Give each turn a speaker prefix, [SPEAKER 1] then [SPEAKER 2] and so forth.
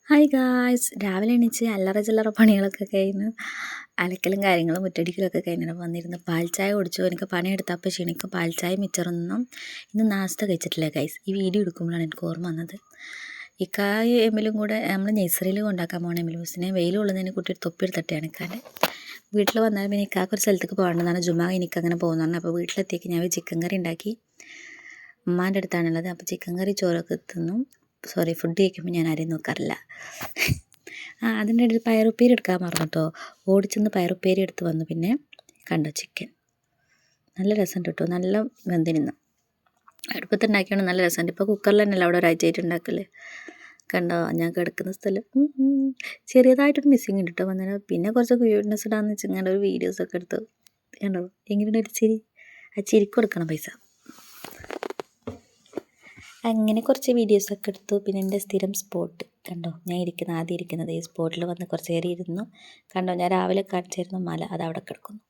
[SPEAKER 1] Hi guys, രാവിലെ എണീച്ച് അല്ലറ ചില്ലറ പണികളൊക്കെ കഴിഞ്ഞു. അലക്കലും കാര്യങ്ങളും മുറ്റടിക്കലൊക്കെ കഴിഞ്ഞിട്ട് വന്നിരുന്നു പാൽ ചായ കുടിച്ചു. എനിക്ക് പണിയെടുത്തപ്പോൾ ക്ഷീണിക്കും. പാൽ ചായ മിച്ചറൊന്നും ഇന്ന് നാസ്ത കഴിച്ചിട്ടില്ല ഗൈസ്. ഈ വീഡിയോ എടുക്കുമ്പോഴാണ് എനിക്ക് ഓർമ്മ വന്നത്. ഇക്കായ എമ്മിലും കൂടെ നമ്മൾ നഴ്സറിയിൽ കൊണ്ടാക്കാൻ പോകണം. എമിലൂസിനെ വെയിൽ കൊള്ളുന്നതിന് കുട്ടി തൊപ്പിയെടുത്തിട്ടാണ് ഇക്കാൻ്റെ വീട്ടിൽ വന്നാൽ പിന്നെ ഇക്കാക്ക് ഒരു സ്ഥലത്തേക്ക് പോകേണ്ടതാണ്. ജുമാ എനിക്കങ്ങനെ പോകുന്നതാണ്. അപ്പോൾ വീട്ടിലെത്തിയേക്ക് ഞാൻ ചിക്കൻ കറി ഉണ്ടാക്കി. ഉമ്മാൻ്റെ അടുത്താണുള്ളത്. അപ്പോൾ ചിക്കൻ കറി ചോറൊക്കെ തിന്നു. ഫുഡ് കഴിക്കുമ്പോൾ ഞാൻ ആരെയും നോക്കാറില്ല. അതിൻ്റെ ഇടയിൽ പയറുപ്പേരി എടുക്കാൻ മറന്നു ഓടിച്ചെന്ന് പയറുപ്പേരി എടുത്ത് വന്നു. പിന്നെ കണ്ടോ ചിക്കൻ നല്ല രസമുണ്ട് കേട്ടോ, നല്ല വെന്തിരുന്നു. അടുപ്പത്ത് ഉണ്ടാക്കിയാണ് നല്ല രസമുണ്ട്. ഇപ്പോൾ കുക്കറിൽ തന്നെയല്ല അവിടെ ഒരാഴ്ചയായിട്ട് ഉണ്ടാക്കല്. കണ്ടോ ഞാൻ കിടക്കുന്ന സ്ഥലം ചെറിയതായിട്ടൊരു മിസ്സിങ് ഉണ്ട് കേട്ടോ വന്നേരം. പിന്നെ കുറച്ച് ക്യൂട്ട്നെസ് ഇടാന്ന് വെച്ചിങ്ങനെ ഒരു വീഡിയോസൊക്കെ എടുത്തു. കണ്ടോ എങ്ങനെയുണ്ട് ഒരു ചിരി. ആ ചിരിക്ക് കൊടുക്കണം പൈസ. അങ്ങനെ കുറച്ച് വീഡിയോസൊക്കെ എടുത്തു. പിന്നെ എൻ്റെ സ്ഥിരം സ്പോട്ട് കണ്ടോ, ഞാൻ ആദ്യം ഇരിക്കുന്നത് ഈ സ്പോട്ടിൽ വന്ന് കുറച്ച് നേരം ഇരുന്നു. കണ്ടോ ഞാൻ രാവിലെ കാണിച്ചിരുന്ന മല അതവിടെ കിടക്കുന്നു.